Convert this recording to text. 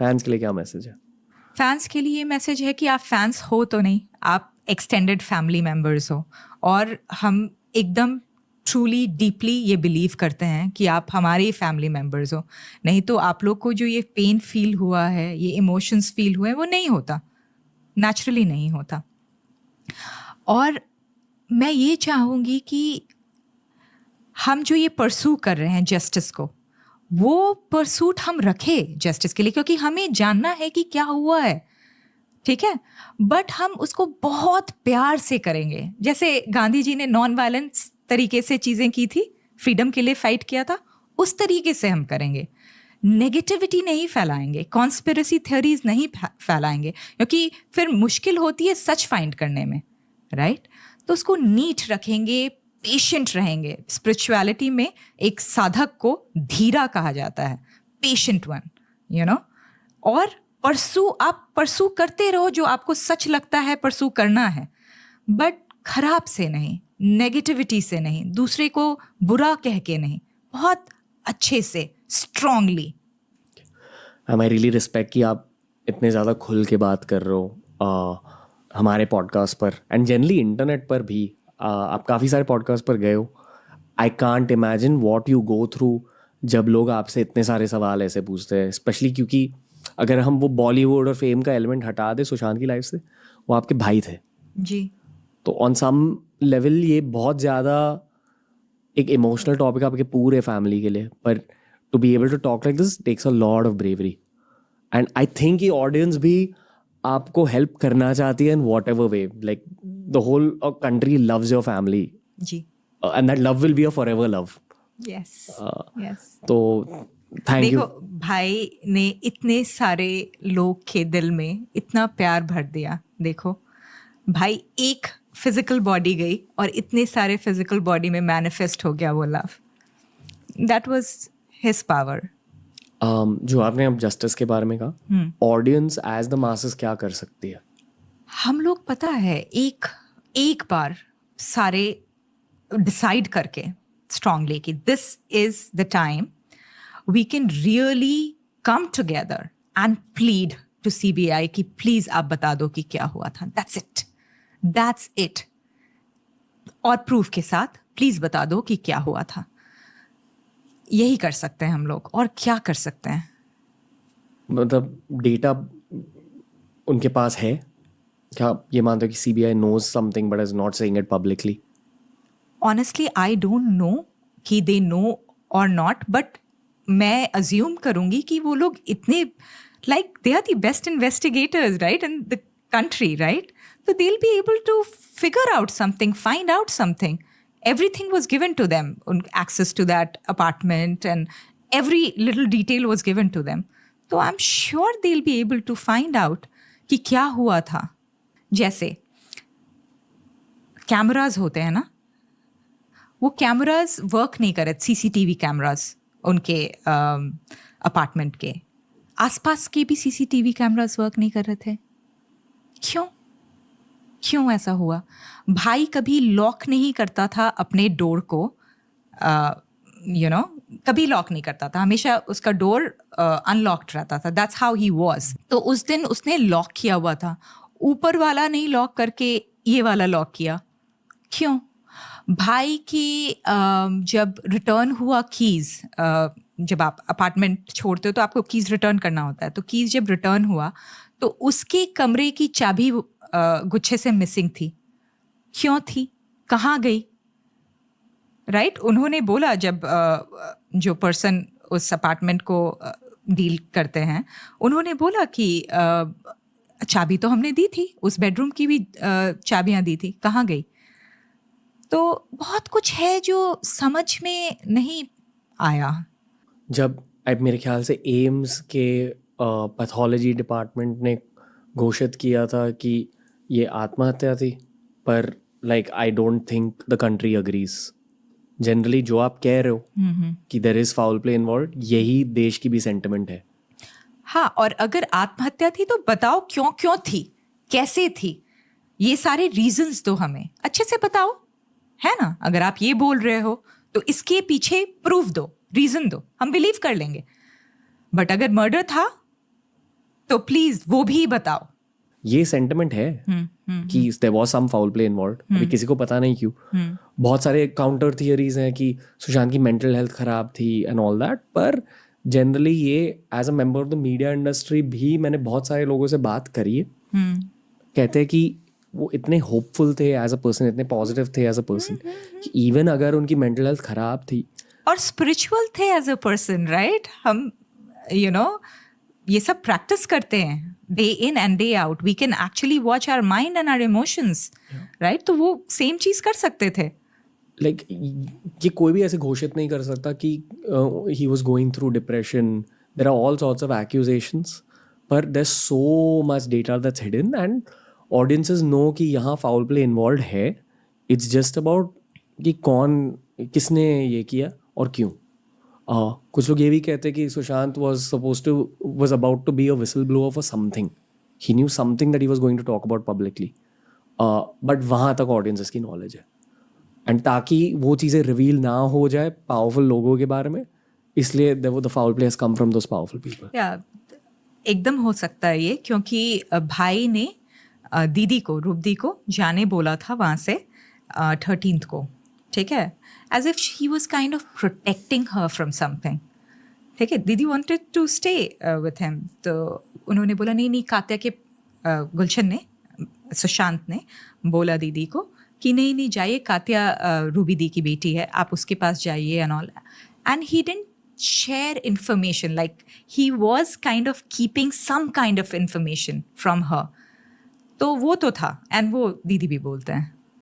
Fans के लिए क्या मैसेज है? फैंस के लिए ये मैसेज है कि आप फैंस हो तो नहीं, आप एक्सटेंडेड फैमिली मेम्बर्स हो, और हम एकदम ट्रूली डीपली ये बिलीव करते हैं कि आप हमारे फैमिली मेम्बर्स हो। नहीं तो आप लोग को जो ये पेन फील हुआ है, ये इमोशंस फील हुए हैं, वो नहीं होता, नेचुरली नहीं होता। और मैं ये चाहूँगी कि हम जो ये परसू कर रहे हैं जस्टिस को, वो परसूट हम रखें जस्टिस के लिए, क्योंकि हमें जानना है कि क्या हुआ है, ठीक है? बट हम उसको बहुत प्यार से करेंगे। जैसे गांधी जी ने नॉन वायलेंस तरीके से चीज़ें की थी, फ्रीडम के लिए फाइट किया था, उस तरीके से हम करेंगे। नेगेटिविटी नहीं फैलाएंगे, कॉन्स्पिरेसी थ्योरीज नहीं फैलाएंगे, क्योंकि फिर मुश्किल होती है सच फाइंड करने में, राइट? तो उसको नीट रखेंगे, पेशेंट रहेंगे। स्पिरिचुअलिटी में एक साधक को धीरा कहा जाता है, पेशेंट वन, यू नो। और आप परसू करते रहो, जो आपको सच लगता है परसू करना है, बट खराब से नहीं, नेगेटिविटी से नहीं, दूसरे को बुरा कह के नहीं, बहुत अच्छे से, स्ट्रांगली। आई रियली रिस्पेक्ट कि आप इतने ज़्यादा खुल के बात कर रहे हो हमारे पॉडकास्ट पर, एंड जनरली इंटरनेट पर भी। आप काफ़ी सारे पॉडकास्ट पर गए हो। I can't imagine what you go through जब लोग आपसे इतने सारे सवाल ऐसे पूछते हैं, स्पेशली क्योंकि अगर हम वो बॉलीवुड और फेम का एलिमेंट हटा दे सुशांत की लाइफ से, वो आपके भाई थे जी। तो ऑन सम लेवल ये बहुत ज़्यादा एक इमोशनल टॉपिक आपके पूरे फैमिली के लिए, पर to be able to talk like this takes a lot of bravery. And I think ये ऑडियंस भी आपको हेल्प करना चाहती है in whatever way, like the whole country loves your family, जी। And that love will be a forever love. Yes, yes. तो thank you. देखो, भाई ने इतने सारे लोग के दिल में इतना प्यार भर दिया। देखो भाई, एक फिजिकल बॉडी गई और इतने सारे फिजिकल बॉडी में मैनिफेस्ट हो गया वो love. That was his power. जो आपने अब जस्टिस के बारे में कहा, ऑडियंस एज द मासेस क्या कर सकती है? हम लोग, पता है, एक बार सारे डिसाइड करके स्ट्रांगली कि this is the time we can really come together and plead to CBI कि प्लीज आप बता दो कि क्या हुआ था। That's it. और प्रूफ के साथ प्लीज बता दो कि क्या हुआ था। यही कर सकते हैं हम लोग, और क्या कर सकते हैं? मतलब डेटा उनके पास है क्या? ये मानते हो कि CBI knows something but is not saying it publicly? Honestly, I don't know कि they know or not, but मैं assume करूँगी कि वो लोग इतने, like they are the best investigators, right, in the country, right? So they'll be able to figure out something, find out something. Everything was given to them, access to that apartment, and every little detail was given to them. So I'm sure they'll be able to find out कि क्या हुआ था। जैसे cameras होते हैं ना, वो cameras work नहीं कर रहे, CCTV कैमराज उनके अपार्टमेंट के आसपास के भी CCTV कैमराज वर्क नहीं कर रहे थे। क्यों ऐसा हुआ? भाई कभी लॉक नहीं करता था अपने डोर को, कभी लॉक नहीं करता था, हमेशा उसका डोर अनलॉक्ड रहता था। That's how he was. तो उस दिन उसने लॉक किया हुआ था, ऊपर वाला नहीं लॉक करके ये वाला लॉक किया। क्यों? भाई की जब रिटर्न हुआ कीज़, जब आप अपार्टमेंट छोड़ते हो तो आपको कीज़ रिटर्न करना होता है, तो कीज़ जब रिटर्न हुआ तो उसके कमरे की चाबी गुच्छे से मिसिंग थी। क्यों थी? कहाँ गई? राइट? उन्होंने बोला, जब जो पर्सन उस अपार्टमेंट को डील करते हैं, उन्होंने बोला कि चाबी तो हमने दी थी, उस बेडरूम की भी चाबियां दी थी, कहाँ गई? तो बहुत कुछ है जो समझ में नहीं आया। जब अब मेरे ख्याल से एम्स के पैथोलॉजी डिपार्टमेंट ने घोषित किया था कि ये आत्महत्या थी, पर like I don't think the country agrees. Generally जो आप कह रहे हो कि there is foul play involved, यही देश की भी सेंटिमेंट है। हाँ, और अगर आत्महत्या थी तो बताओ क्यों थी, कैसे थी, ये सारे रीजंस दो, हमें अच्छे से बताओ, है ना? अगर आप ये बोल रहे हो तो इसके पीछे प्रूफ दो, रीजन दो, हम बिलीव कर लेंगे। बट अगर मर्डर था तो प्लीज वो भी बताओ। ये सेंटिमेंट है कि there was some foul play involved, अभी किसी को पता नहीं क्यों। बहुत सारे काउंटर थियरीज हैं कि सुशांत की मेंटल हेल्थ खराब थी एंड ऑल दैट, पर जनरली ये as a member of the media industry भी मैंने बहुत सारे लोगों से बात करी है, कहते हैं कि वो इतने होपफुल थे एज अ पर्सन, इतने पॉजिटिव थे एज अ पर्सन कि इवन अगर उनकी मेंटल हेल्थ खराब थी और स्पिरिचुअल थे एज अ पर्सन, राइट? हम ये सब प्रैक्टिस करते हैं day in and day out, we can actually watch our mind and our emotions, right? तो वो सेम चीज कर सकते थे। लाइक ये कोई भी ऐसे घोषित नहीं कर सकता कि he was going through depression, there are all sorts of accusations, पर there so much data that's hidden and audiences know कि यहाँ फाउल प्ले इन्वॉल्व है। इट्स जस्ट अबाउट कि किसने ये किया और क्यों। कुछ लोग ये भी कहते हैं कि Sushant was about to be a whistleblower for something. He knew something that he was going to talk about publicly. But वहाँ तक ऑडियंसेस की नॉलेज है, एंड ताकि वो चीज़ें रिवील ना हो जाए पावरफुल लोगों के बारे में, इसलिए the foul play has come from those powerful people. या एकदम हो सकता है ये, क्योंकि भाई ने दीदी को, रूपदी को जाने बोला था वहाँ से 13th को, ठीक है, as if she was kind of protecting her from something, ठीक है। दीदी wanted to stay with him, तो उन्होंने बोला नहीं, कात्या के गुलशन ने, सुशांत ने बोला दीदी को कि नहीं जाइए, कात्या रूबी दी की बेटी है, आप उसके पास जाइए and all, and he didn't share information, like he was kind of keeping some kind of information from her. तो वो तो था, एंड वो दीदी भी बोलते हैं।